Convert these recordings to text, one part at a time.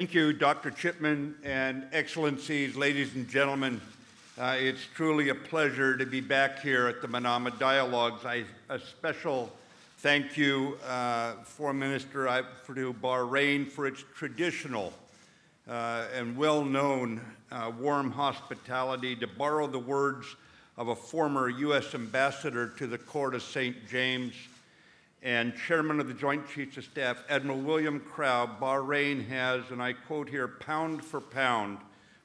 Thank you, Dr. Chipman and Excellencies, ladies and gentlemen. It's truly a pleasure to be back here at the Manama Dialogues. A special thank you, Foreign Minister, to Bahrain for its traditional and well-known warm hospitality. To borrow the words of a former U.S. ambassador to the Court of St. James and Chairman of the Joint Chiefs of Staff, Admiral William Crowe, Bahrain has, and I quote here, pound for pound,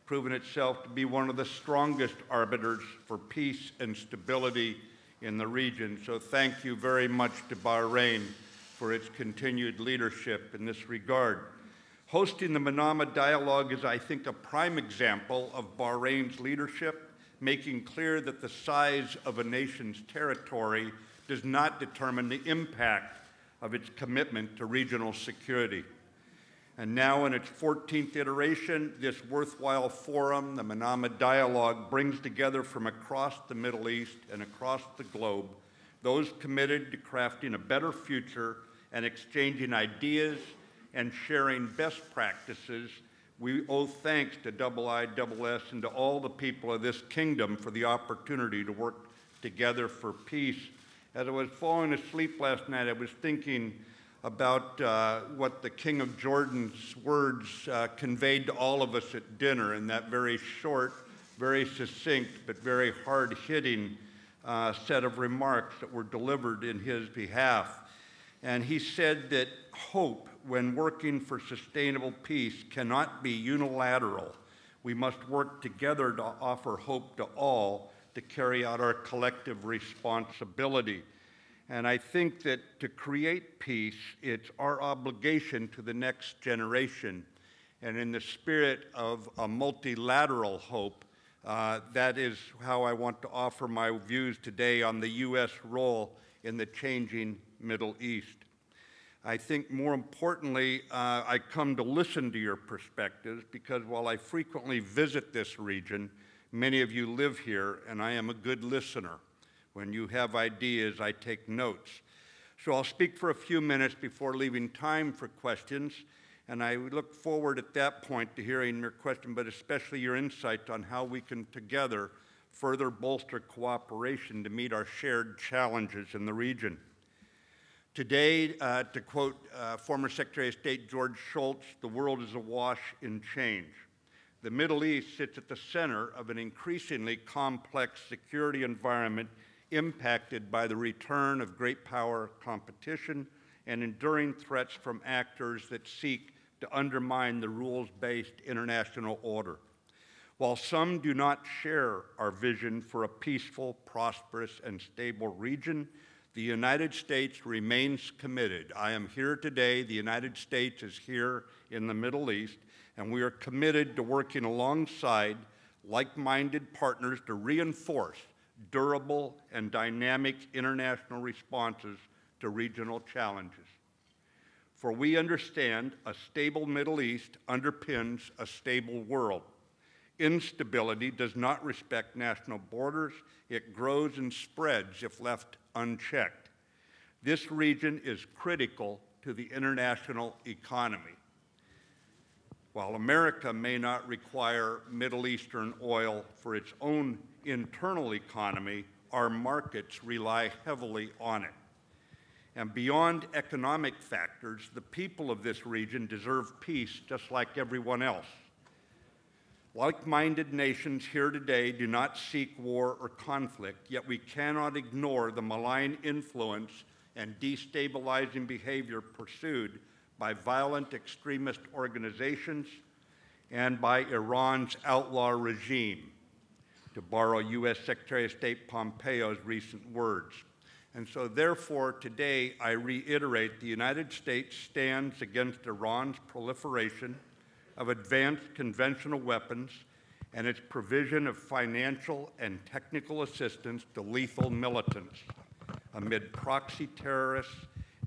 proven itself to be one of the strongest arbiters for peace and stability in the region. So thank you very much to Bahrain for its continued leadership in this regard. Hosting the Manama Dialogue is, I think, a prime example of Bahrain's leadership, making clear that the size of a nation's territory does not determine the impact of its commitment to regional security. And now in its 14th iteration, this worthwhile forum, the Manama Dialogue, brings together from across the Middle East and across the globe those committed to crafting a better future and exchanging ideas and sharing best practices. We owe thanks to IISS and to all the people of this kingdom for the opportunity to work together for peace. As I was falling asleep last night, I was thinking about what the King of Jordan's words conveyed to all of us at dinner in that very short, very succinct, but very hard-hitting set of remarks that were delivered in his behalf. And he said that hope, when working for sustainable peace, cannot be unilateral. We must work together to offer hope to all, to carry out our collective responsibility. And I think that to create peace, it's our obligation to the next generation. And in the spirit of a multilateral hope, that is how I want to offer my views today on the U.S. role in the changing Middle East. I think more importantly, I come to listen to your perspectives because while I frequently visit this region, many of you live here, and I am a good listener. When you have ideas, I take notes. So I'll speak for a few minutes before leaving time for questions, and I look forward at that point to hearing your question, but especially your insight on how we can together further bolster cooperation to meet our shared challenges in the region. Today, to quote former Secretary of State George Shultz, the world is awash in change. The Middle East sits at the center of an increasingly complex security environment impacted by the return of great power competition and enduring threats from actors that seek to undermine the rules-based international order. While some do not share our vision for a peaceful, prosperous, and stable region, the United States remains committed. I am here today. The United States is here in the Middle East, and we are committed to working alongside like-minded partners to reinforce durable and dynamic international responses to regional challenges. For we understand a stable Middle East underpins a stable world. Instability does not respect national borders. It grows and spreads if left unchecked. This region is critical to the international economy. While America may not require Middle Eastern oil for its own internal economy, our markets rely heavily on it. And beyond economic factors, the people of this region deserve peace just like everyone else. Like-minded nations here today do not seek war or conflict, yet we cannot ignore the malign influence and destabilizing behavior pursued by violent extremist organizations and by Iran's outlaw regime, to borrow U.S. Secretary of State Pompeo's recent words. And so therefore, today, I reiterate the United States stands against Iran's proliferation of advanced conventional weapons and its provision of financial and technical assistance to lethal militants amid proxy terrorists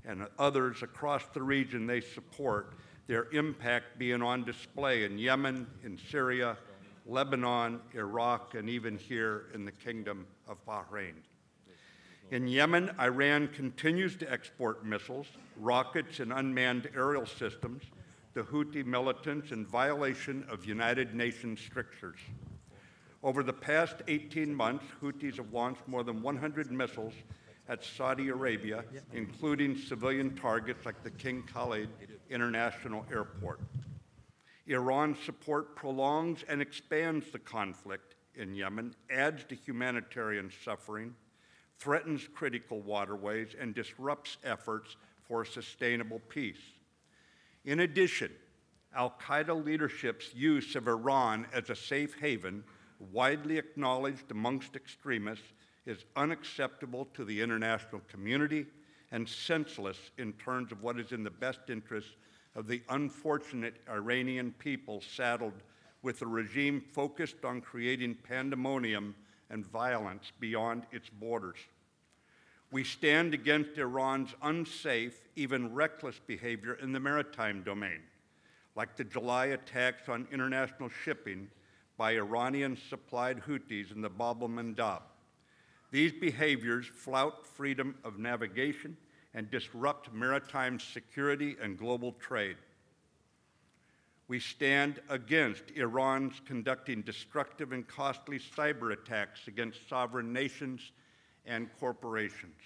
and others across the region they support, their impact being on display in Yemen, in Syria, Lebanon, Iraq, and even here in the Kingdom of Bahrain. In Yemen, Iran continues to export missiles, rockets, and unmanned aerial systems the Houthi militants in violation of United Nations strictures. Over the past 18 months, Houthis have launched more than 100 missiles at Saudi Arabia, including civilian targets like the King Khalid International Airport. Iran's support prolongs and expands the conflict in Yemen, adds to humanitarian suffering, threatens critical waterways, and disrupts efforts for sustainable peace. In addition, al-Qaeda leadership's use of Iran as a safe haven, widely acknowledged amongst extremists, is unacceptable to the international community and senseless in terms of what is in the best interest of the unfortunate Iranian people saddled with a regime focused on creating pandemonium and violence beyond its borders. We stand against Iran's unsafe, even reckless behavior in the maritime domain, like the July attacks on international shipping by Iranian-supplied Houthis in the Bab el-Mandab. These behaviors flout freedom of navigation and disrupt maritime security and global trade. We stand against Iran's conducting destructive and costly cyber attacks against sovereign nations and corporations.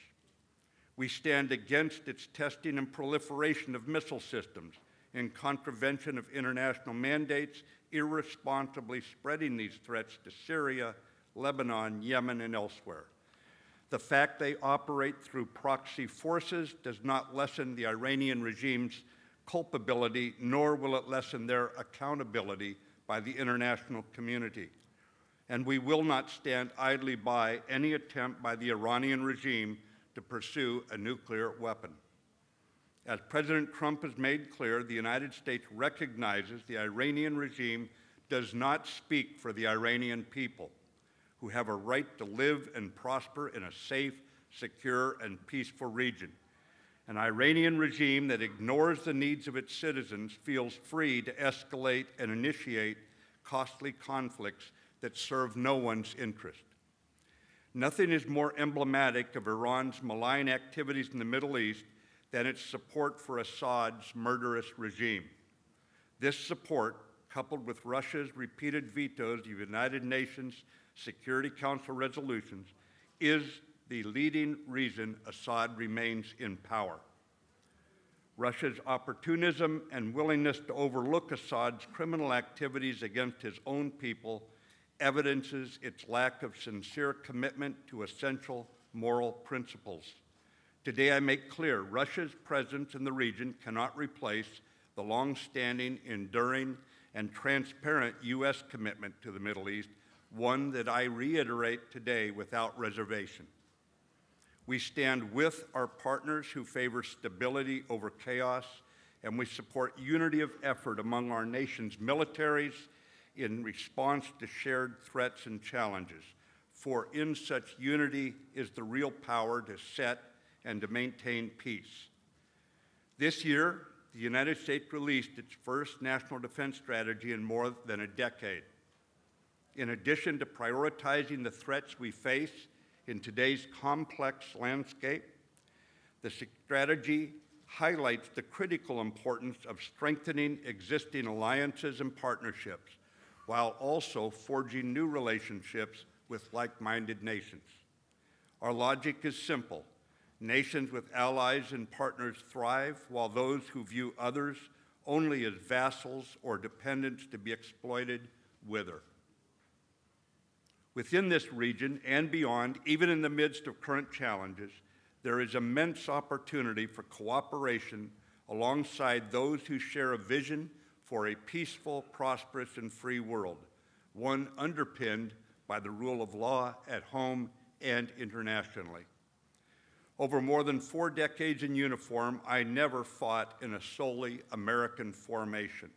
We stand against its testing and proliferation of missile systems in contravention of international mandates, irresponsibly spreading these threats to Syria, Lebanon, Yemen, and elsewhere. The fact they operate through proxy forces does not lessen the Iranian regime's culpability, nor will it lessen their accountability by the international community. And we will not stand idly by any attempt by the Iranian regime to pursue a nuclear weapon. As President Trump has made clear, the United States recognizes the Iranian regime does not speak for the Iranian people, who have a right to live and prosper in a safe, secure, and peaceful region. An Iranian regime that ignores the needs of its citizens feels free to escalate and initiate costly conflicts that serve no one's interest. Nothing is more emblematic of Iran's malign activities in the Middle East than its support for Assad's murderous regime. This support, coupled with Russia's repeated vetoes of United Nations Security Council resolutions, is the leading reason Assad remains in power. Russia's opportunism and willingness to overlook Assad's criminal activities against his own people evidences its lack of sincere commitment to essential moral principles. Today, I make clear Russia's presence in the region cannot replace the long-standing, enduring, and transparent U.S. commitment to the Middle East, one that I reiterate today without reservation. We stand with our partners who favor stability over chaos, and we support unity of effort among our nation's militaries in response to shared threats and challenges. For in such unity is the real power to set and to maintain peace. This year, the United States released its first national defense strategy in more than a decade. In addition to prioritizing the threats we face in today's complex landscape, the strategy highlights the critical importance of strengthening existing alliances and partnerships, while also forging new relationships with like-minded nations. Our logic is simple. Nations with allies and partners thrive, while those who view others only as vassals or dependents to be exploited wither. Within this region and beyond, even in the midst of current challenges, there is immense opportunity for cooperation alongside those who share a vision for a peaceful, prosperous, and free world, one underpinned by the rule of law at home and internationally. Over more than 4 decades in uniform, I never fought in a solely American formation.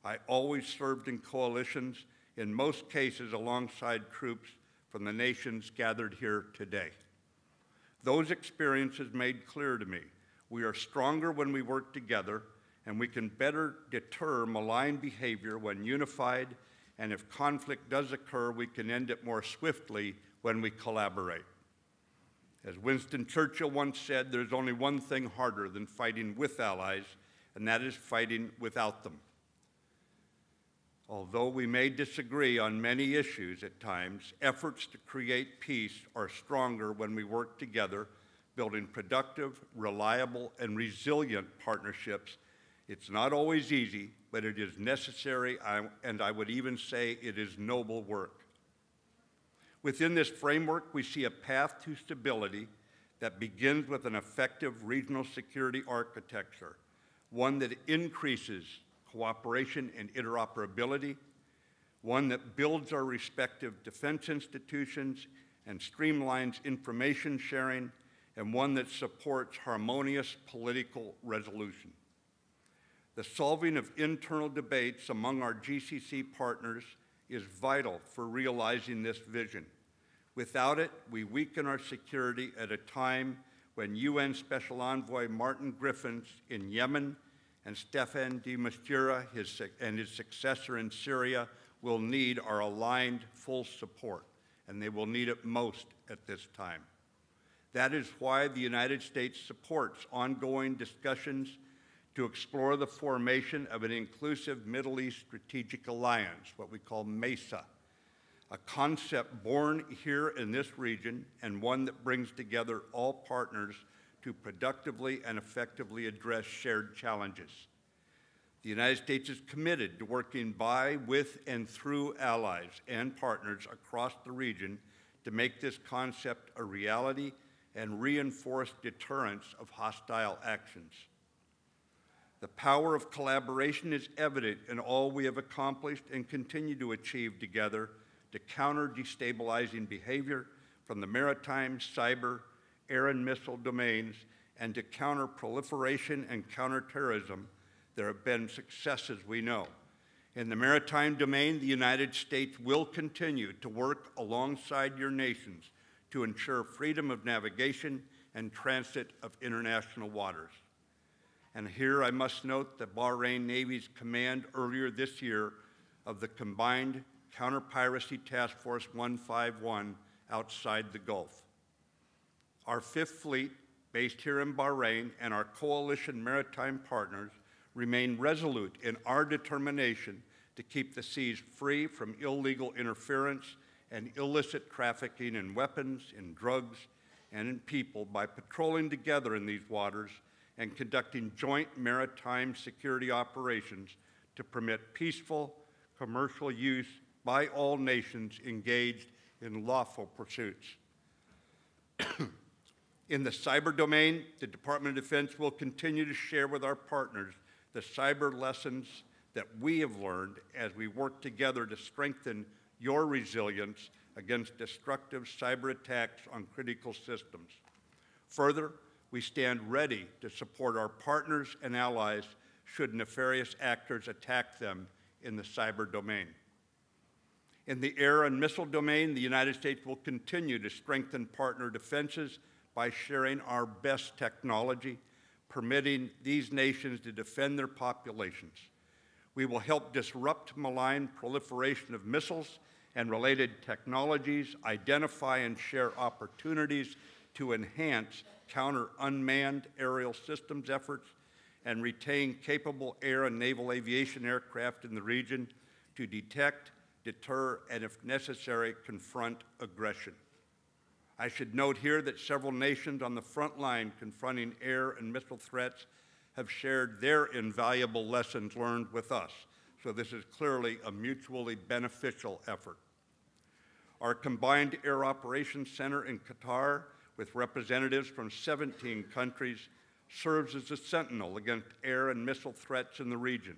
I always served in coalitions, in most cases alongside troops from the nations gathered here today. Those experiences made clear to me we are stronger when we work together, and we can better deter malign behavior when unified, and if conflict does occur, we can end it more swiftly when we collaborate. As Winston Churchill once said, there's only one thing harder than fighting with allies, and that is fighting without them. Although we may disagree on many issues at times, efforts to create peace are stronger when we work together, building productive, reliable, and resilient partnerships. It's not always easy, but it is necessary, and I would even say it is noble work. Within this framework, we see a path to stability that begins with an effective regional security architecture, one that increases cooperation and interoperability, one that builds our respective defense institutions and streamlines information sharing, and one that supports harmonious political resolution. The solving of internal debates among our GCC partners is vital for realizing this vision. Without it, we weaken our security at a time when UN Special Envoy Martin Griffiths in Yemen and Staffan de Mistura and his successor in Syria will need our aligned full support, and they will need it most at this time. That is why the United States supports ongoing discussions to explore the formation of an inclusive Middle East strategic alliance, what we call MESA, a concept born here in this region and one that brings together all partners to productively and effectively address shared challenges. The United States is committed to working by, with, and through allies and partners across the region to make this concept a reality and reinforce deterrence of hostile actions. The power of collaboration is evident in all we have accomplished and continue to achieve together to counter destabilizing behavior from the maritime, cyber, air and missile domains, and to counter proliferation and counterterrorism. There have been successes, we know. In the maritime domain, the United States will continue to work alongside your nations to ensure freedom of navigation and transit of international waters. And here I must note the Bahrain Navy's command earlier this year of the Combined Counter-Piracy Task Force 151 outside the Gulf. Our Fifth Fleet, based here in Bahrain, and our coalition maritime partners remain resolute in our determination to keep the seas free from illegal interference and illicit trafficking in weapons, in drugs, and in people by patrolling together in these waters and conducting joint maritime security operations to permit peaceful commercial use by all nations engaged in lawful pursuits. In the cyber domain, the Department of Defense will continue to share with our partners the cyber lessons that we have learned as we work together to strengthen your resilience against destructive cyber attacks on critical systems. Further, we stand ready to support our partners and allies should nefarious actors attack them in the cyber domain. In the air and missile domain, the United States will continue to strengthen partner defenses by sharing our best technology, permitting these nations to defend their populations. We will help disrupt malign proliferation of missiles and related technologies, identify and share opportunities to enhance counter-unmanned aerial systems efforts, and retain capable air and naval aviation aircraft in the region to detect, deter, and if necessary, confront aggression. I should note here that several nations on the front line confronting air and missile threats have shared their invaluable lessons learned with us, so this is clearly a mutually beneficial effort. Our combined Air Operations Center in Qatar, with representatives from 17 countries, serves as a sentinel against air and missile threats in the region,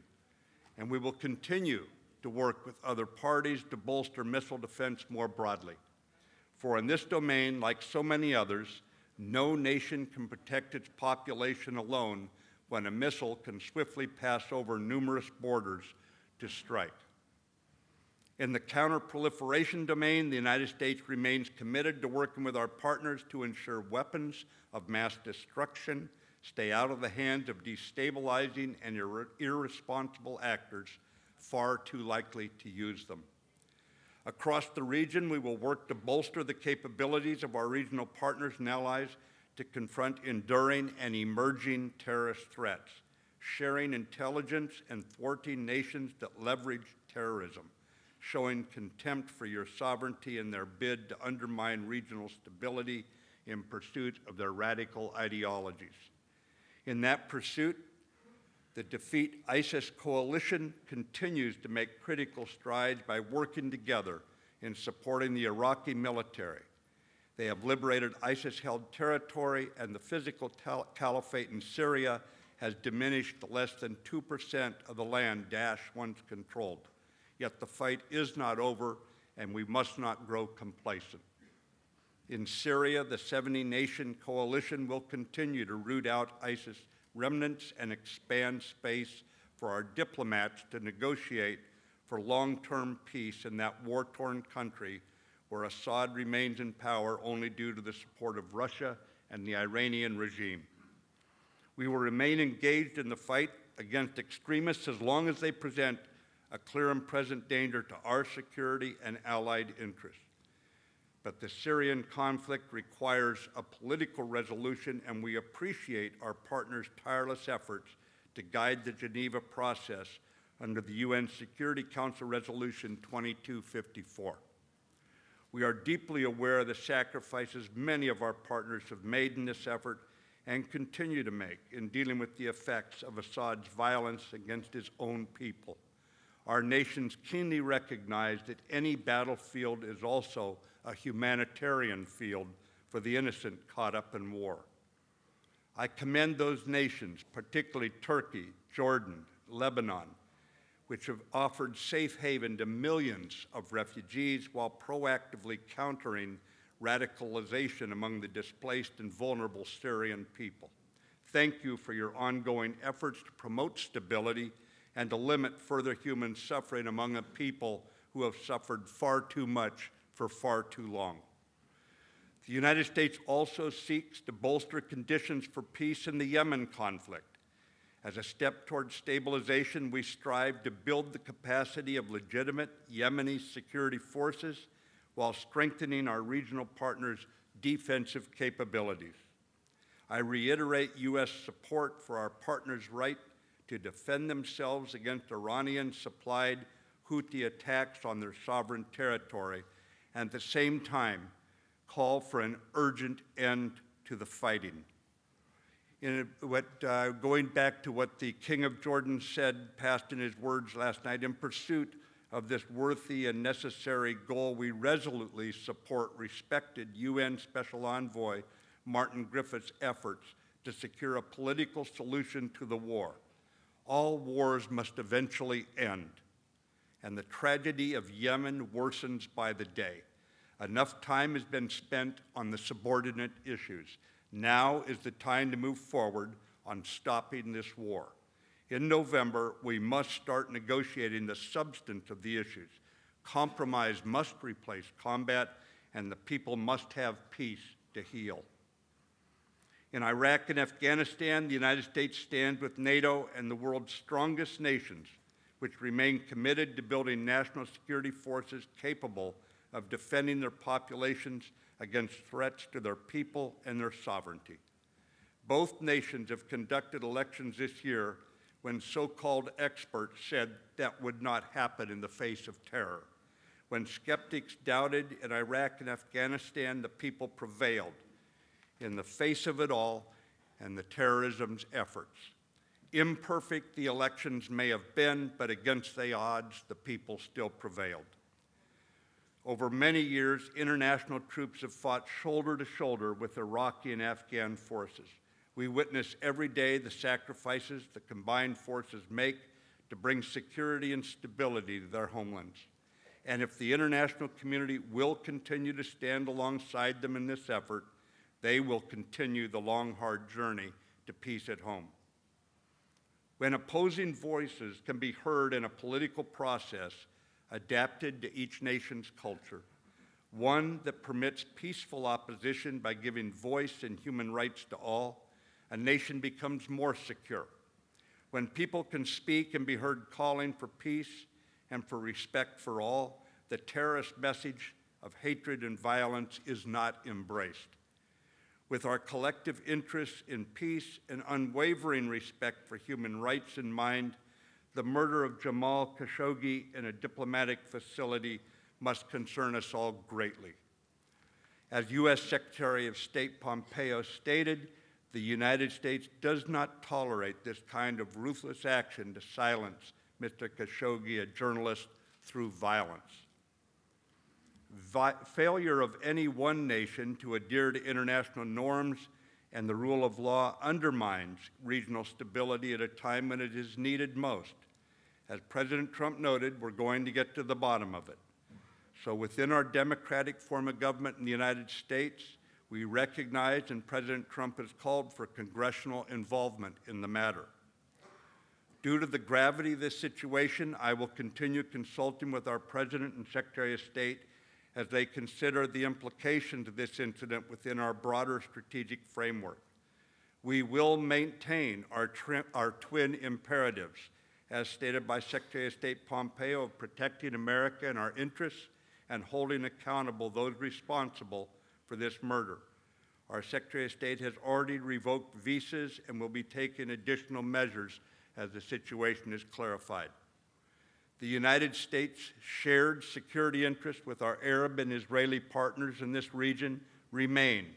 and we will continue to work with other parties to bolster missile defense more broadly. For in this domain, like so many others, no nation can protect its population alone when a missile can swiftly pass over numerous borders to strike. In the counter-proliferation domain, the United States remains committed to working with our partners to ensure weapons of mass destruction stay out of the hands of destabilizing and irresponsible actors far too likely to use them. Across the region, we will work to bolster the capabilities of our regional partners and allies to confront enduring and emerging terrorist threats, sharing intelligence and thwarting nations that leverage terrorism, showing contempt for your sovereignty in their bid to undermine regional stability in pursuit of their radical ideologies. In that pursuit, the Defeat ISIS coalition continues to make critical strides by working together in supporting the Iraqi military. They have liberated ISIS-held territory, and the physical caliphate in Syria has diminished to less than 2% of the land Daesh once controlled. Yet the fight is not over, and we must not grow complacent. In Syria, the 70-nation coalition will continue to root out ISIS remnants and expand space for our diplomats to negotiate for long-term peace in that war-torn country where Assad remains in power only due to the support of Russia and the Iranian regime. We will remain engaged in the fight against extremists as long as they present a clear and present danger to our security and allied interests. But the Syrian conflict requires a political resolution, and we appreciate our partners' tireless efforts to guide the Geneva process under the UN Security Council Resolution 2254. We are deeply aware of the sacrifices many of our partners have made in this effort and continue to make in dealing with the effects of Assad's violence against his own people. Our nations keenly recognize that any battlefield is also a humanitarian field for the innocent caught up in war. I commend those nations, particularly Turkey, Jordan, Lebanon, which have offered safe haven to millions of refugees while proactively countering radicalization among the displaced and vulnerable Syrian people. Thank you for your ongoing efforts to promote stability and to limit further human suffering among a people who have suffered far too much for far too long. The United States also seeks to bolster conditions for peace in the Yemen conflict. As a step toward stabilization, we strive to build the capacity of legitimate Yemeni security forces while strengthening our regional partners' defensive capabilities. I reiterate U.S. support for our partners' right to defend themselves against Iranian-supplied Houthi attacks on their sovereign territory, and at the same time call for an urgent end to the fighting. Going back to what the King of Jordan said, passed in his words last night, in pursuit of this worthy and necessary goal, we resolutely support respected UN Special Envoy Martin Griffiths' efforts to secure a political solution to the war. All wars must eventually end, and the tragedy of Yemen worsens by the day. Enough time has been spent on the subordinate issues. Now is the time to move forward on stopping this war. In November, we must start negotiating the substance of the issues. Compromise must replace combat, and the people must have peace to heal. In Iraq and Afghanistan, the United States stands with NATO and the world's strongest nations, which remain committed to building national security forces capable of defending their populations against threats to their people and their sovereignty. Both nations have conducted elections this year when so-called experts said that would not happen in the face of terror. When skeptics doubted in Iraq and Afghanistan, the people prevailed in the face of it all and the terrorism's efforts. Imperfect the elections may have been, but against the odds, the people still prevailed. Over many years, international troops have fought shoulder to shoulder with Iraqi and Afghan forces. We witness every day the sacrifices the combined forces make to bring security and stability to their homelands. And if the international community will continue to stand alongside them in this effort, they will continue the long, hard journey to peace at home. When opposing voices can be heard in a political process adapted to each nation's culture, one that permits peaceful opposition by giving voice and human rights to all, a nation becomes more secure. When people can speak and be heard calling for peace and for respect for all, the terrorist message of hatred and violence is not embraced. With our collective interests in peace and unwavering respect for human rights in mind, the murder of Jamal Khashoggi in a diplomatic facility must concern us all greatly. As U.S. Secretary of State Pompeo stated, the United States does not tolerate this kind of ruthless action to silence Mr. Khashoggi, a journalist, through violence. Failure of any one nation to adhere to international norms and the rule of law undermines regional stability at a time when it is needed most. As President Trump noted, we're going to get to the bottom of it. So within our democratic form of government in the United States, we recognize, and President Trump has called for congressional involvement in the matter. Due to the gravity of this situation, I will continue consulting with our President and Secretary of State as they consider the implications of this incident within our broader strategic framework. We will maintain our twin imperatives, as stated by Secretary of State Pompeo, of protecting America and our interests and holding accountable those responsible for this murder. Our Secretary of State has already revoked visas and will be taking additional measures as the situation is clarified. The United States' shared security interests with our Arab and Israeli partners in this region remain,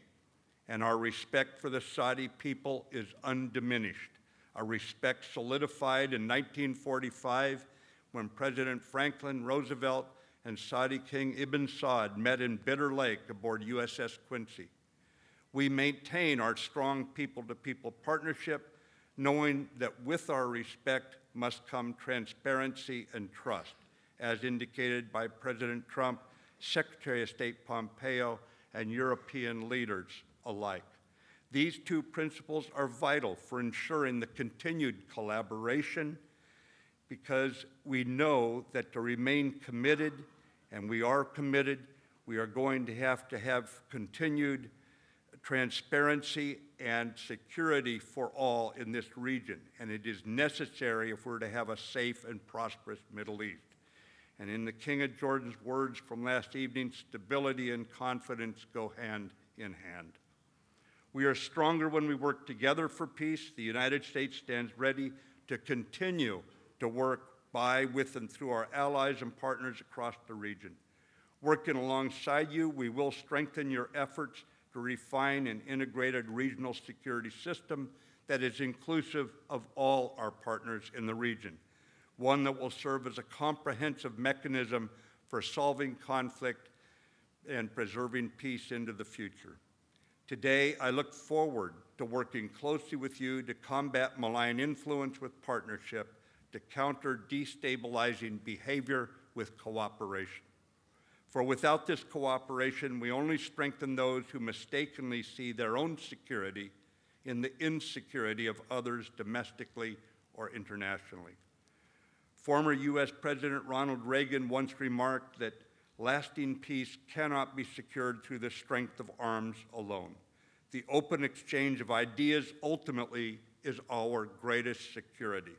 and our respect for the Saudi people is undiminished, a respect solidified in 1945 when President Franklin Roosevelt and Saudi King Ibn Saud met in Bitter Lake aboard USS Quincy. We maintain our strong people-to-people partnership, knowing that with our respect must come transparency and trust, as indicated by President Trump, Secretary of State Pompeo, and European leaders alike. These two principles are vital for ensuring the continued collaboration, because we know that to remain committed, and we are committed, we are going to have continued transparency and security for all in this region, and it is necessary if we're to have a safe and prosperous Middle East. And in the King of Jordan's words from last evening, stability and confidence go hand in hand. We are stronger when we work together for peace. The United States stands ready to continue to work by, with, and through our allies and partners across the region. Working alongside you, we will strengthen your efforts to refine an integrated regional security system that is inclusive of all our partners in the region, one that will serve as a comprehensive mechanism for solving conflict and preserving peace into the future. Today, I look forward to working closely with you to combat malign influence with partnership, to counter destabilizing behavior with cooperation. For without this cooperation, we only strengthen those who mistakenly see their own security in the insecurity of others domestically or internationally. Former U.S. President Ronald Reagan once remarked that lasting peace cannot be secured through the strength of arms alone. The open exchange of ideas ultimately is our greatest security.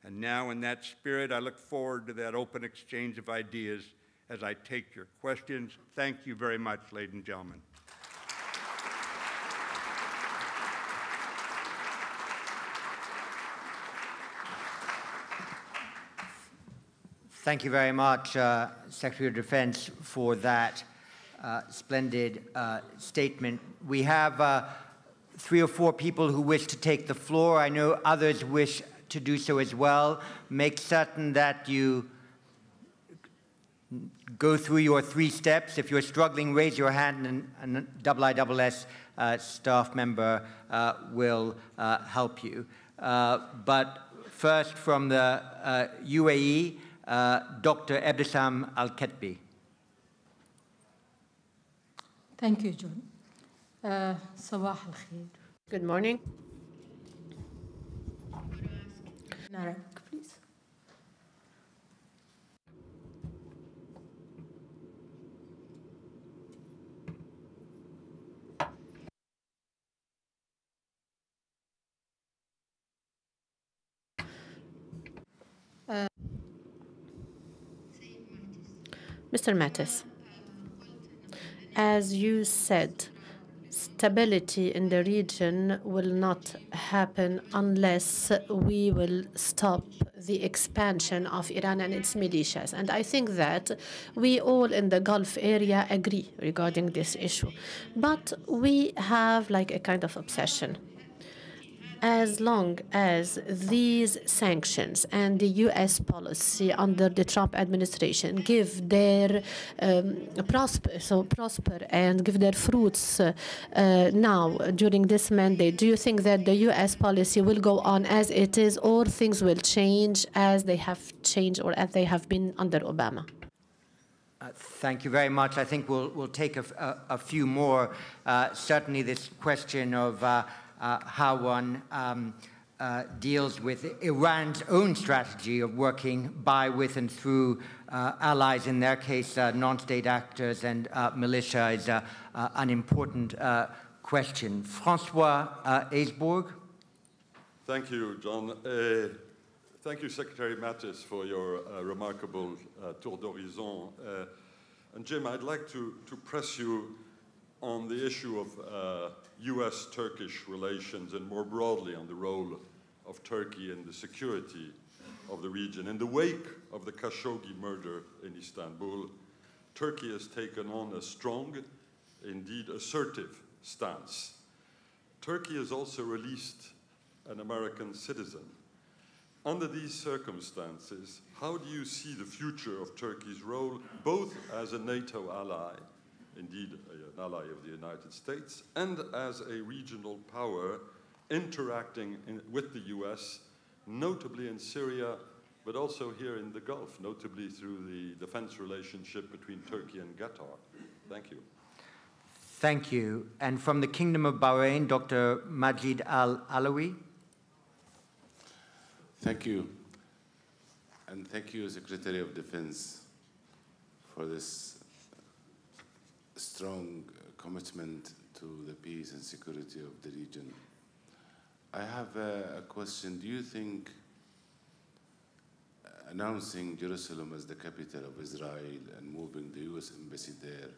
And now, in that spirit, I look forward to that open exchange of ideas as I take your questions. Thank you very much, ladies and gentlemen. Thank you very much, Secretary of Defense, for that splendid statement. We have 3 or 4 people who wish to take the floor. I know others wish to do so as well. Make certain that you go through your 3 steps. If you're struggling, raise your hand, and IISS staff member will help you. But first, from the UAE, Dr. Ebtisam Al-Ketbi. Thank you, John. Sabah al-khair. Good morning. In Arabic, please. Mr. Mattis, as you said, stability in the region will not happen unless we will stop the expansion of Iran and its militias. And I think that we all in the Gulf area agree regarding this issue. But we have like a kind of obsession. As long as these sanctions and the U.S. policy under the Trump administration give their prosper and give their fruits now during this mandate, do you think that the U.S. policy will go on as it is, or things will change as they have changed or as they have been under Obama? Thank you very much. I think we'll take a few more. Certainly this question of how one deals with Iran's own strategy of working by, with, and through allies, in their case, non-state actors and militia, is an important question. Francois Aisbourg. Thank you, John. Thank you, Secretary Mattis, for your remarkable tour d'horizon. And Jim, I'd like to press you on the issue of U.S.-Turkish relations and more broadly on the role of Turkey in the security of the region. In the wake of the Khashoggi murder in Istanbul, Turkey has taken on a strong, indeed assertive stance. Turkey has also released an American citizen. Under these circumstances, how do you see the future of Turkey's role, both as a NATO ally, indeed an ally of the United States, and as a regional power interacting with the US, notably in Syria, but also here in the Gulf, notably through the defense relationship between Turkey and Qatar? Thank you. Thank you. And from the Kingdom of Bahrain, Dr. Majid Al-Alawi. Thank you. And thank you, Secretary of Defense, for this strong commitment to the peace and security of the region. I have a question. Do you think announcing Jerusalem as the capital of Israel and moving the U.S. embassy there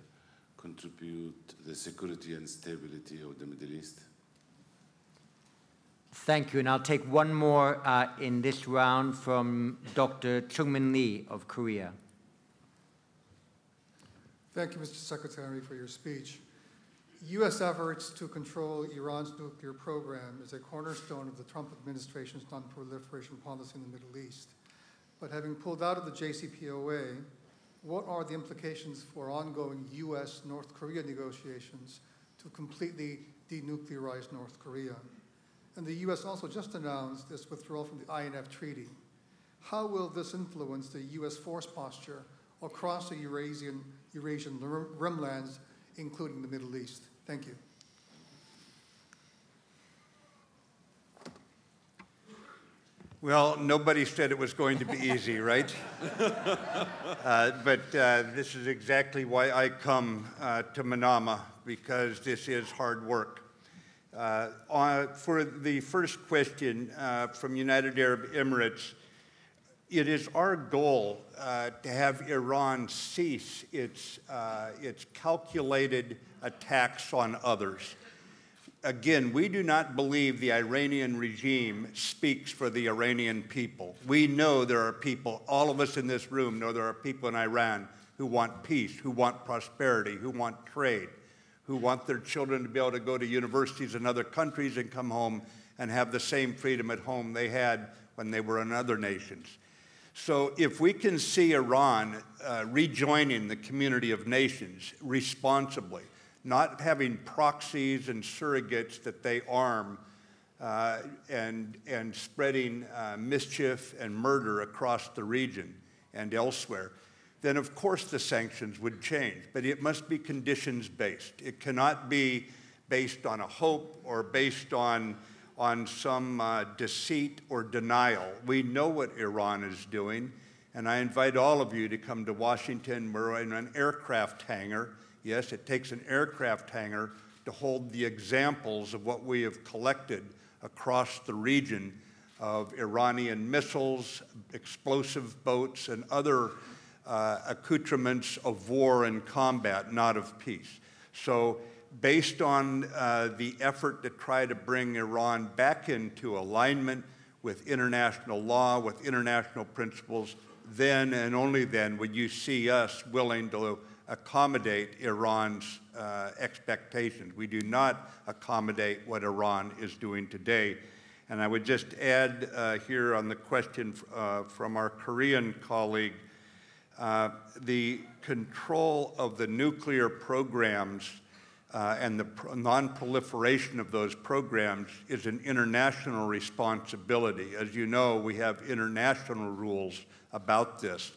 contribute to the security and stability of the Middle East? Thank you. And I'll take one more in this round from Dr. Chung-Min Lee of Korea. Thank you, Mr. Secretary, for your speech. U.S. efforts to control Iran's nuclear program is a cornerstone of the Trump administration's non-proliferation policy in the Middle East. But having pulled out of the JCPOA, what are the implications for ongoing U.S.-North Korea negotiations to completely denuclearize North Korea? And the U.S. also just announced its withdrawal from the INF Treaty. How will this influence the U.S. force posture across the Eurasian rimlands, including the Middle East? Thank you. Well, nobody said it was going to be easy, right? But this is exactly why I come to Manama, because this is hard work. For the first question from United Arab Emirates, it is our goal to have Iran cease its calculated attacks on others. Again, we do not believe the Iranian regime speaks for the Iranian people. We know there are people, all of us in this room know there are people in Iran who want peace, who want prosperity, who want trade, who want their children to be able to go to universities in other countries and come home and have the same freedom at home they had when they were in other nations. So if we can see Iran rejoining the community of nations responsibly, not having proxies and surrogates that they arm and spreading mischief and murder across the region and elsewhere, then of course the sanctions would change. But it must be conditions-based. It cannot be based on a hope or based on some deceit or denial. We know what Iran is doing, and I invite all of you to come to Washington. We're in an aircraft hangar. Yes, it takes an aircraft hangar to hold the examples of what we have collected across the region of Iranian missiles, explosive boats, and other accoutrements of war and combat, not of peace. So based on the effort to try to bring Iran back into alignment with international law, with international principles, then and only then would you see us willing to accommodate Iran's expectations. We do not accommodate what Iran is doing today. And I would just add here on the question from our Korean colleague, the control of the nuclear programs and the non-proliferation of those programs is an international responsibility. As you know, we have international rules about this.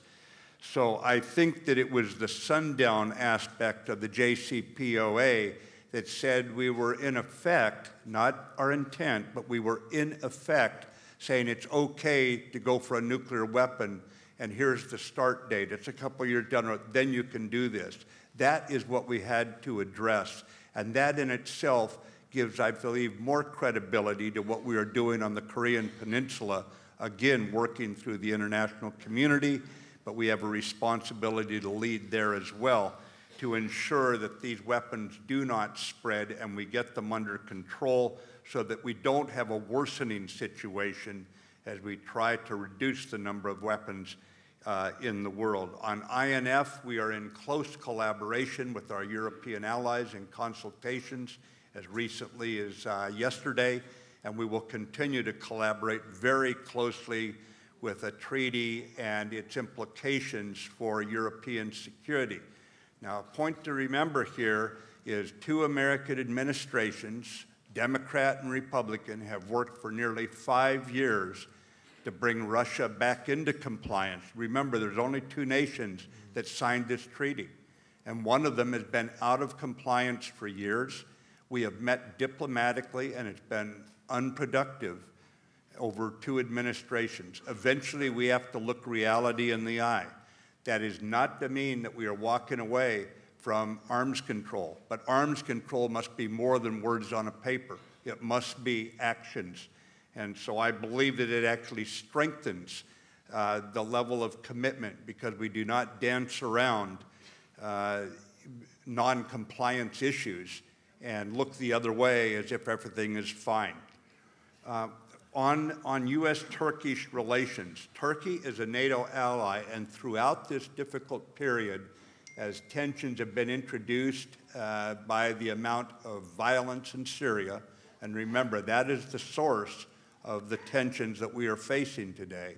So I think that it was the sundown aspect of the JCPOA that said we were in effect, not our intent, but we were in effect saying it's okay to go for a nuclear weapon, and here's the start date. It's a couple years down the road, then you can do this. That is what we had to address, and that in itself gives, I believe, more credibility to what we are doing on the Korean Peninsula, again, working through the international community, but we have a responsibility to lead there as well to ensure that these weapons do not spread and we get them under control so that we don't have a worsening situation as we try to reduce the number of weapons in the world. On INF, we are in close collaboration with our European allies in consultations as recently as yesterday, and we will continue to collaborate very closely with a treaty and its implications for European security. Now, a point to remember here is 2 American administrations, Democrat and Republican, have worked for nearly 5 years to bring Russia back into compliance. Remember, there's only 2 nations that signed this treaty, and one of them has been out of compliance for years. We have met diplomatically, and it's been unproductive over 2 administrations. Eventually, we have to look reality in the eye. That is not to mean that we are walking away from arms control, but arms control must be more than words on a paper. It must be actions. And so I believe that it actually strengthens the level of commitment because we do not dance around non-compliance issues and look the other way as if everything is fine. On U.S.-Turkish relations, Turkey is a NATO ally, and throughout this difficult period, as tensions have been introduced by the amount of violence in Syria, and remember, that is the source of the tensions that we are facing today.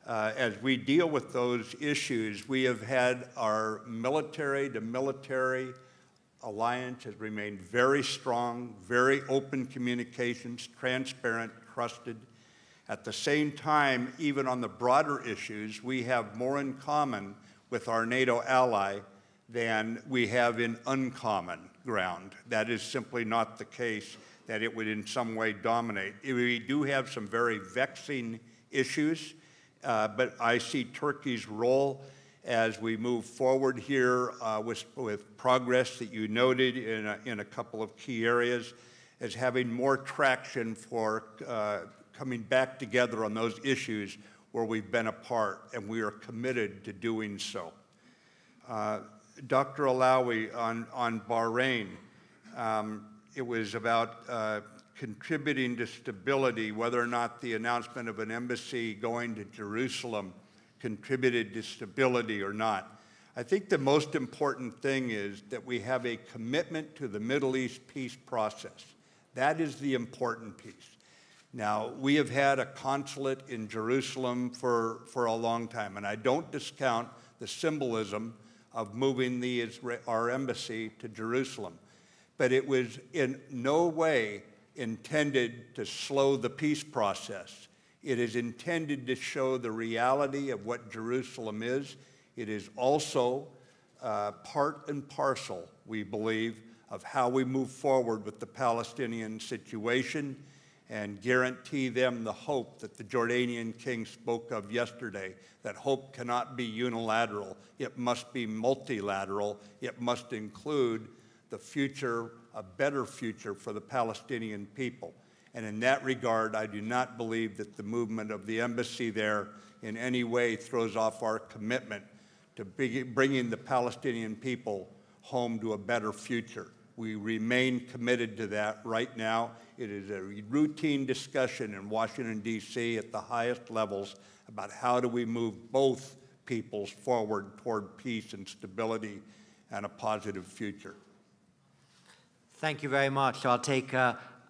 As we deal with those issues, we have had our military-to-military alliance has remained very strong, very open communications, transparent, trusted. At the same time, even on the broader issues, we have more in common with our NATO ally than we have in uncommon ground. That is simply not the case, that it would in some way dominate. We do have some very vexing issues, but I see Turkey's role as we move forward here with progress that you noted in a couple of key areas, as having more traction for coming back together on those issues where we've been apart, and we are committed to doing so. Dr. Alawi, on Bahrain, it was about contributing to stability, whether or not the announcement of an embassy going to Jerusalem contributed to stability or not. I think the most important thing is that we have a commitment to the Middle East peace process. That is the important piece. Now, we have had a consulate in Jerusalem for a long time, and I don't discount the symbolism of moving our embassy to Jerusalem. But it was in no way intended to slow the peace process. It is intended to show the reality of what Jerusalem is. It is also part and parcel, we believe, of how we move forward with the Palestinian situation and guarantee them the hope that the Jordanian king spoke of yesterday, that hope cannot be unilateral. It must be multilateral. It must include the future, a better future for the Palestinian people. And in that regard, I do not believe that the movement of the embassy there in any way throws off our commitment to bringing the Palestinian people home to a better future. We remain committed to that right now. It is a routine discussion in Washington, D.C. at the highest levels about how do we move both peoples forward toward peace and stability and a positive future. Thank you very much. So I'll take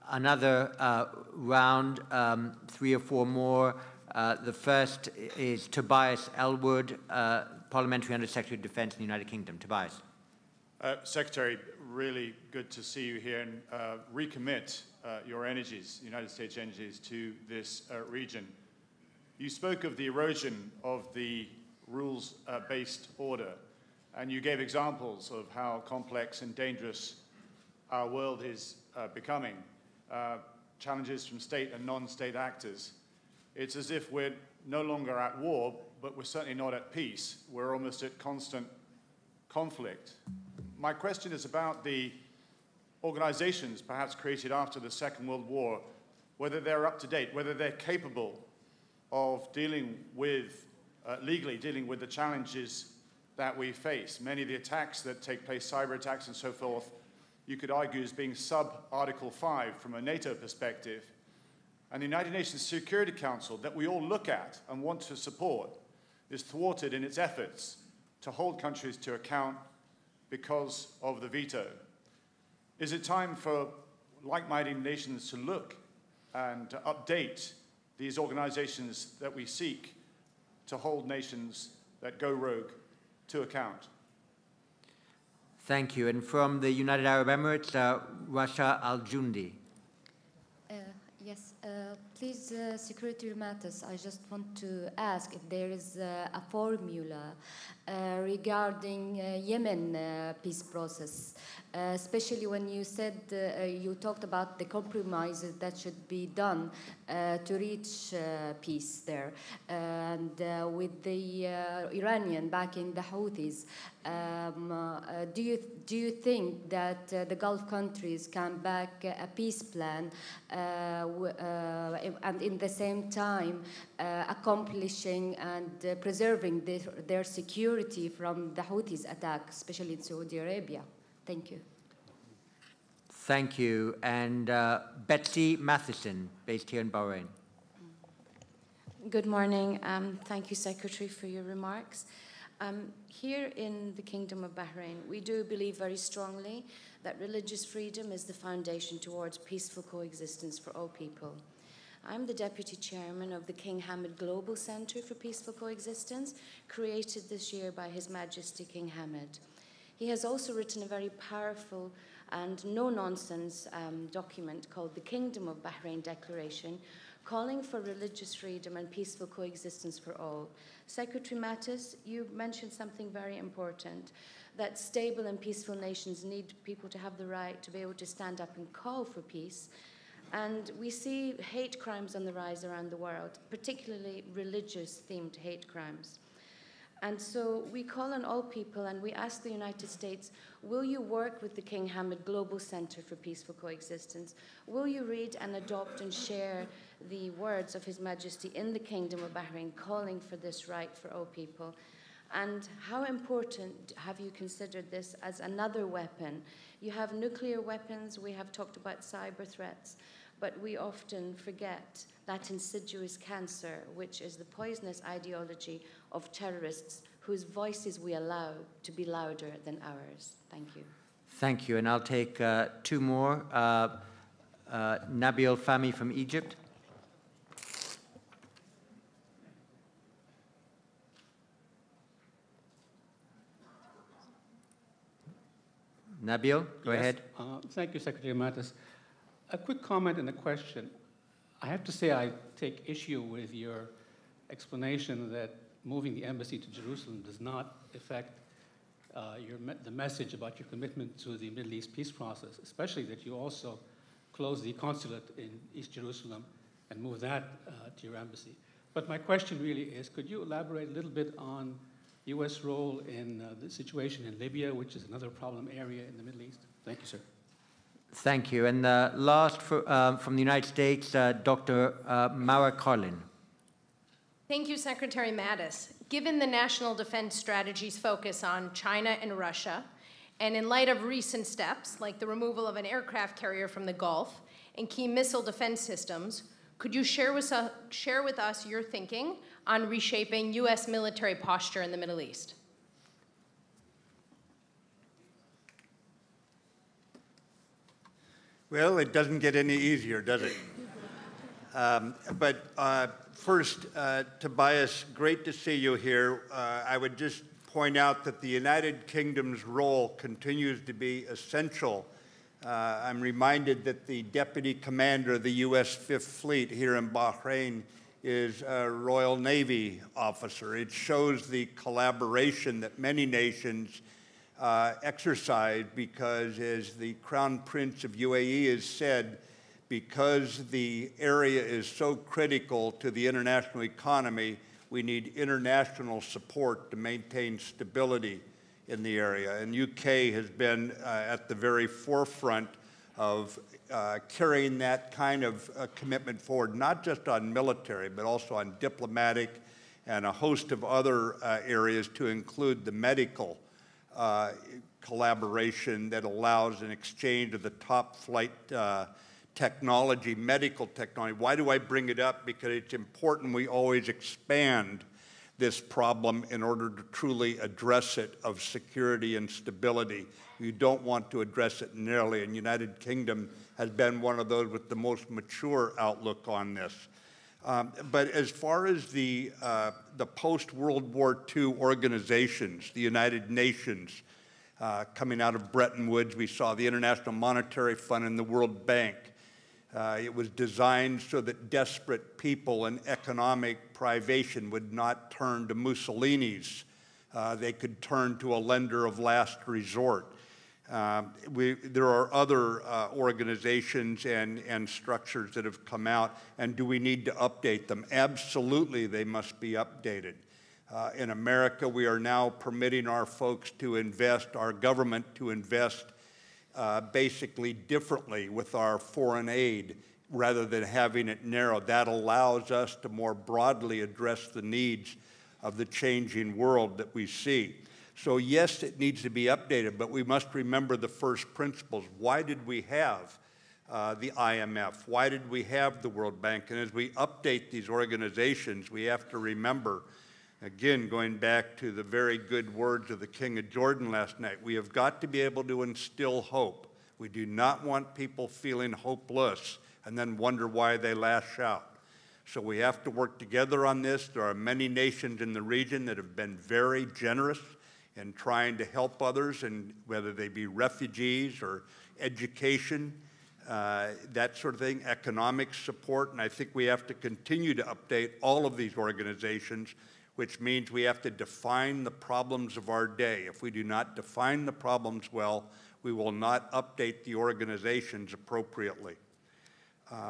another round, 3 or 4 more. The first is Tobias Elwood, Parliamentary Under-Secretary of Defense in the United Kingdom. Tobias. Secretary, really good to see you here and recommit your energies, United States energies, to this region. You spoke of the erosion of the rules-based order, and you gave examples of how complex and dangerous our world is becoming, challenges from state and non-state actors. It's as if we're no longer at war, but we're certainly not at peace. We're almost at constant conflict. My question is about the organizations perhaps created after the Second World War, whether they're up to date, whether they're capable of dealing with, legally dealing with the challenges that we face. Many of the attacks that take place, cyber attacks and so forth, you could argue as being sub-Article 5 from a NATO perspective. And the United Nations Security Council that we all look at and want to support is thwarted in its efforts to hold countries to account because of the veto. Is it time for like-minded nations to look and to update these organizations that we seek to hold nations that go rogue to account? Thank you. And from the United Arab Emirates, Rasha Al-Jundi. Yes, please, Secretary Mattis, I just want to ask if there is a formula regarding Yemen peace process, especially when you said you talked about the compromises that should be done to reach peace there, and with the Iranian backing the Houthis. Do you think that the Gulf countries can back a peace plan and in the same time accomplishing and preserving their security from the Houthis attack, especially in Saudi Arabia? Thank you. Thank you. And Betsy Matheson, based here in Bahrain. Good morning. Thank you, Secretary, for your remarks. Here in the Kingdom of Bahrain, we do believe very strongly that religious freedom is the foundation towards peaceful coexistence for all people. I'm the Deputy Chairman of the King Hamad Global Center for Peaceful Coexistence, created this year by His Majesty King Hamad. He has also written a very powerful and no-nonsense document called the Kingdom of Bahrain Declaration, calling for religious freedom and peaceful coexistence for all. Secretary Mattis, you mentioned something very important, that stable and peaceful nations need people to have the right to be able to stand up and call for peace. And we see hate crimes on the rise around the world, particularly religious-themed hate crimes. And so we call on all people and we ask the United States, will you work with the King Hamad Global Center for Peaceful Coexistence? Will you read and adopt and share the words of His Majesty in the Kingdom of Bahrain calling for this right for all people? And how important have you considered this as another weapon? You have nuclear weapons, we have talked about cyber threats, but we often forget that insidious cancer, which is the poisonous ideology of terrorists whose voices we allow to be louder than ours. Thank you. Thank you. And I'll take 2 more. Nabil Fahmy from Egypt. Nabil, go ahead. Thank you, Secretary Mattis. A quick comment and a question. I have to say I take issue with your explanation that moving the embassy to Jerusalem does not affect the message about your commitment to the Middle East peace process, especially that you also close the consulate in East Jerusalem and move that to your embassy. But my question really is, could you elaborate a little bit on U.S. role in the situation in Libya, which is another problem area in the Middle East? Thank you, sir. Thank you. And last, from the United States, Dr. Mara Karlin. Thank you, Secretary Mattis. Given the National Defense Strategy's focus on China and Russia, And in light of recent steps, like the removal of an aircraft carrier from the Gulf and key missile defense systems, could you share with us your thinking on reshaping U.S. military posture in the Middle East? Well, it doesn't get any easier, does it? First, Tobias, great to see you here. I would just point out that the United Kingdom's role continues to be essential. I'm reminded that the Deputy Commander of the U.S. Fifth Fleet here in Bahrain is a Royal Navy officer. It shows the collaboration that many nations exercise because, as the Crown Prince of UAE has said, because the area is so critical to the international economy, we need international support to maintain stability in the area. And UK has been at the very forefront of carrying that kind of commitment forward, not just on military, but also on diplomatic and a host of other areas, to include the medical collaboration that allows an exchange of the top flight technology, medical technology. Why do I bring it up? Because it's important we always expand this problem in order to truly address it of security and stability. You don't want to address it narrowly, and United Kingdom has been one of those with the most mature outlook on this. But as far as the post-World War II organizations, the United Nations, coming out of Bretton Woods, we saw the International Monetary Fund and the World Bank. It was designed so that desperate people in economic privation would not turn to Mussolini's. They could turn to a lender of last resort. There are other organizations and structures that have come out, and do we need to update them? Absolutely, they must be updated. In America, we are now permitting our folks to invest, our government to invest basically differently with our foreign aid rather than having it narrowed. That allows us to more broadly address the needs of the changing world that we see. So yes, it needs to be updated, but we must remember the first principles. Why did we have the IMF? Why did we have the World Bank? And as we update these organizations, we have to remember, again, going back to the very good words of the King of Jordan last night, we have got to be able to instill hope. We do not want people feeling hopeless and then wonder why they lash out. So we have to work together on this. There are many nations in the region that have been very generous in trying to help others, and whether they be refugees or education, that sort of thing, economic support. And I think we have to continue to update all of these organizations, which means we have to define the problems of our day. If we do not define the problems well, we will not update the organizations appropriately.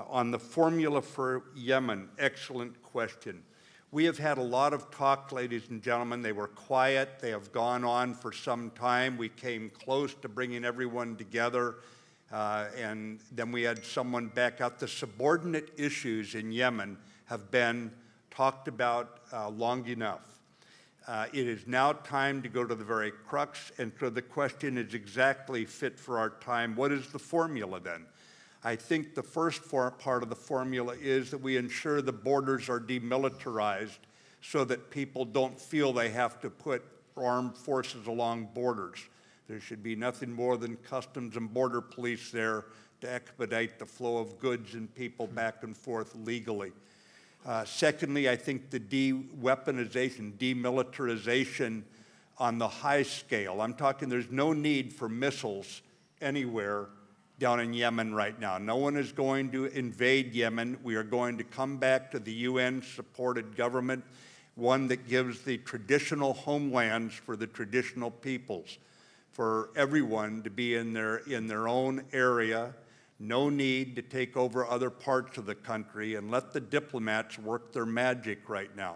On the formula for Yemen, excellent question. We have had a lot of talk, ladies and gentlemen. They were quiet. They have gone on for some time. We came close to bringing everyone together, and then we had someone back out. The subordinate issues in Yemen have been talked about long enough. It is now time to go to the very crux, and so the question is exactly fit for our time. What is the formula then? I think the first part of the formula is that we ensure the borders are demilitarized so that people don't feel they have to put armed forces along borders. There should be nothing more than Customs and Border Police there to expedite the flow of goods and people back and forth legally. Secondly, I think the de-weaponization, demilitarization on the high scale. I'm talking there's no need for missiles anywhere down in Yemen right now. No one is going to invade Yemen. We are going to come back to the UN-supported government, one that gives the traditional homelands for the traditional peoples, for everyone to be in their own area. No need to take over other parts of the country, and let the diplomats work their magic right now.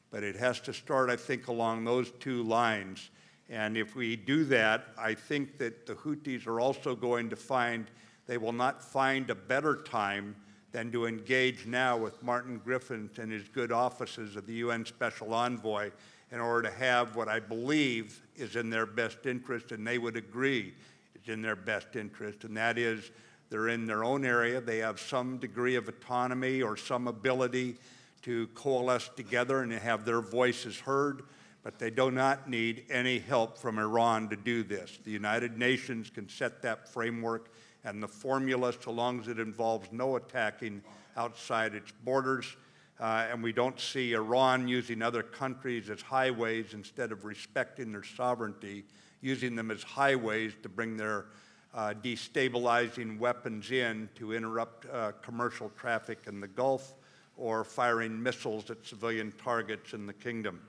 But it has to start, I think, along those two lines. And if we do that, I think that the Houthis are also going to find they will not find a better time than to engage now with Martin Griffiths and his good offices of the UN Special Envoy in order to have what I believe is in their best interest, and they would agree is in their best interest, and that is they're in their own area, they have some degree of autonomy or some ability to coalesce together and have their voices heard, but they do not need any help from Iran to do this. The United Nations can set that framework and the formula so long as it involves no attacking outside its borders. And we don't see Iran using other countries as highways instead of respecting their sovereignty, using them as highways to bring their destabilizing weapons in to interrupt commercial traffic in the Gulf or firing missiles at civilian targets in the kingdom.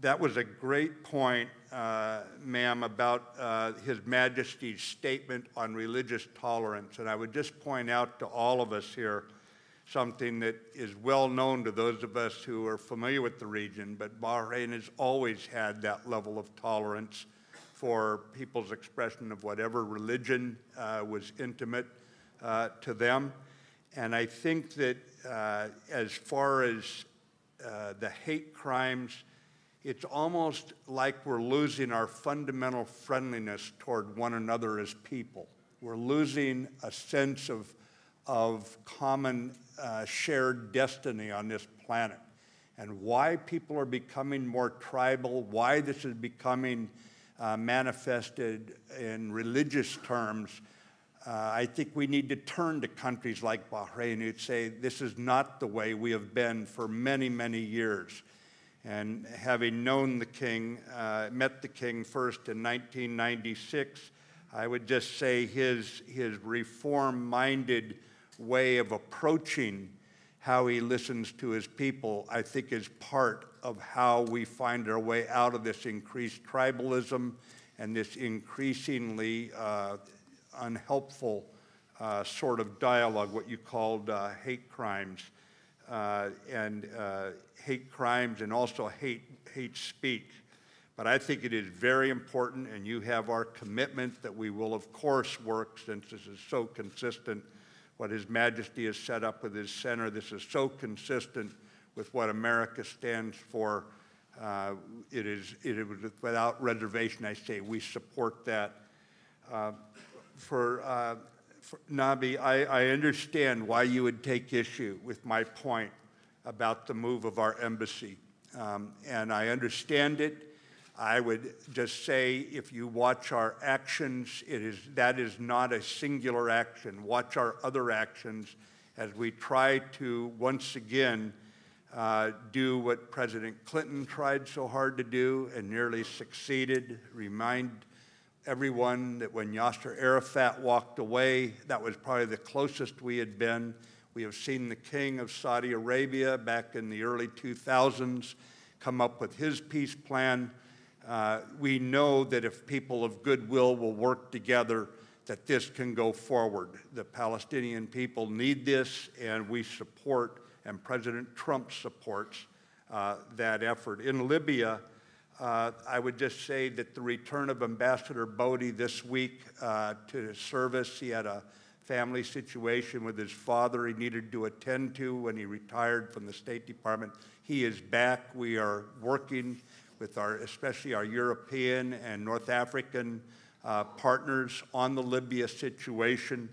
That was a great point, ma'am, about His Majesty's statement on religious tolerance. And I would just point out to all of us here something that is well known to those of us who are familiar with the region, but Bahrain has always had that level of tolerance for people's expression of whatever religion was intimate to them. And I think that as far as the hate crimes, it's almost like we're losing our fundamental friendliness toward one another as people. We're losing a sense of common shared destiny on this planet. And why people are becoming more tribal, why this is becoming manifested in religious terms, I think we need to turn to countries like Bahrain who'd say this is not the way we have been for many, many years. And having known the king, met the king first in 1996, I would just say his reform-minded way of approaching how he listens to his people, I think is part of how we find our way out of this increased tribalism and this increasingly unhelpful sort of dialogue, what you called hate crimes, and also hate speech. But I think it is very important, and you have our commitment that we will, of course, work, since this is so consistent, what His Majesty has set up with his center. This is so consistent with what America stands for. It is without reservation, I say, we support that. For Nabi, I understand why you would take issue with my point about the move of our embassy, and I understand it. I would just say, if you watch our actions, that is not a singular action. Watch our other actions as we try to, once again, do what President Clinton tried so hard to do and nearly succeeded. Remind everyone that when Yasser Arafat walked away, that was probably the closest we had been. We have seen the king of Saudi Arabia back in the early 2000s come up with his peace plan. We know that if people of goodwill will work together, that this can go forward. The Palestinian people need this, and we support, and President Trump supports that effort. In Libya, I would just say that the return of Ambassador Bodie this week to service, he had a family situation with his father he needed to attend to when he retired from the State Department. He is back. We are working with especially our European and North African partners on the Libya situation,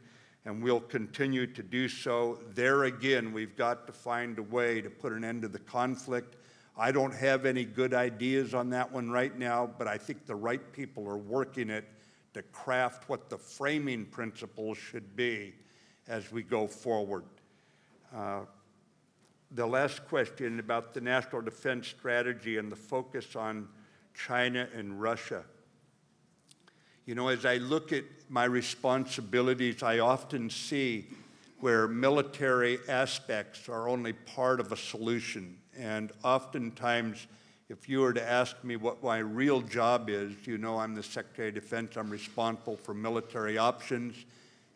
and we'll continue to do so. There again, we've got to find a way to put an end to the conflict. I don't have any good ideas on that one right now, but I think the right people are working it to craft what the framing principles should be as we go forward. The last question about the national defense strategy and the focus on China and Russia. You know, as I look at my responsibilities, I often see where military aspects are only part of a solution. And oftentimes, if you were to ask me what my real job is, you know I'm the Secretary of Defense. I'm responsible for military options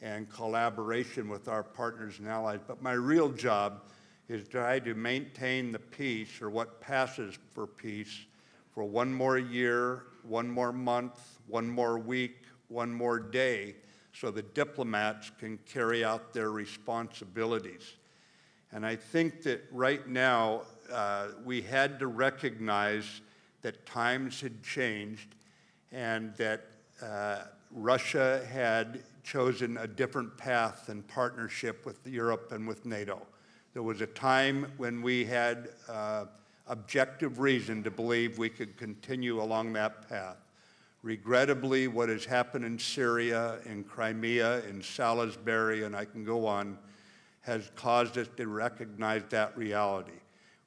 and collaboration with our partners and allies. But my real job is to try to maintain the peace, or what passes for peace, for one more year, one more month, one more week, one more day, so the diplomats can carry out their responsibilities. And I think that right now, we had to recognize that times had changed and that Russia had chosen a different path in partnership with Europe and with NATO. There was a time when we had objective reason to believe we could continue along that path. Regrettably, what has happened in Syria, in Crimea, in Salisbury, and I can go on, has caused us to recognize that reality.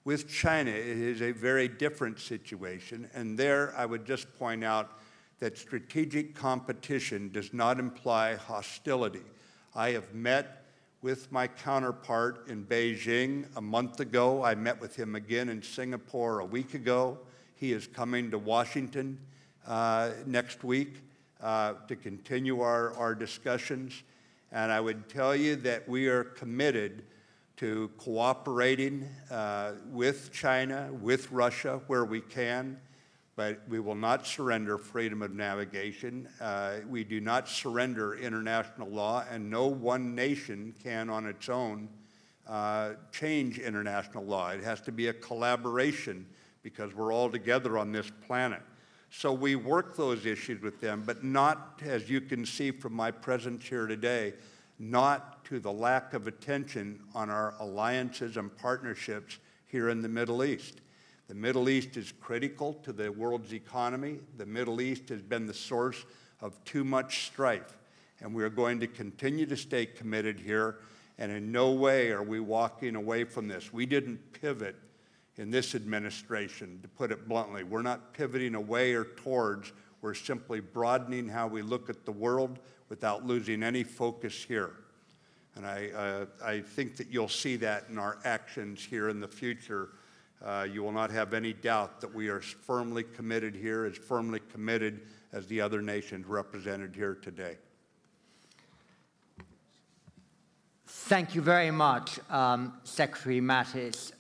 With China, it is a very different situation, and there I would just point out that strategic competition does not imply hostility. I have met with my counterpart in Beijing a month ago. I met with him again in Singapore a week ago. He is coming to Washington next week to continue our discussions. And I would tell you that we are committed to cooperating with China, with Russia, where we can, but we will not surrender freedom of navigation. We do not surrender international law, and no one nation can on its own change international law. It has to be a collaboration because we're all together on this planet. So we work those issues with them, but not, as you can see from my presence here today, not to the lack of attention on our alliances and partnerships here in the Middle East. The Middle East is critical to the world's economy. The Middle East has been the source of too much strife, and we are going to continue to stay committed here, and in no way are we walking away from this. We didn't pivot in this administration, to put it bluntly. We're not pivoting away or towards. We're simply broadening how we look at the world without losing any focus here. And I think that you'll see that in our actions here in the future. You will not have any doubt that we are firmly committed here, as firmly committed as the other nations represented here today. Thank you very much, Secretary Mattis,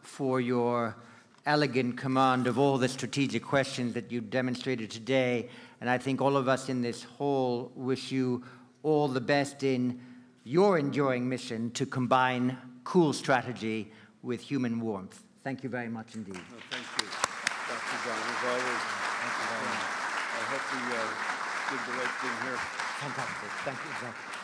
for your elegant command of all the strategic questions that you demonstrated today. And I think all of us in this hall wish you all the best in your enduring mission to combine cool strategy with human warmth. Thank you very much indeed. No, thank you, Dr. John. As always, thank you very much. I hope we did the right thing here. Fantastic. Thank you, Zach.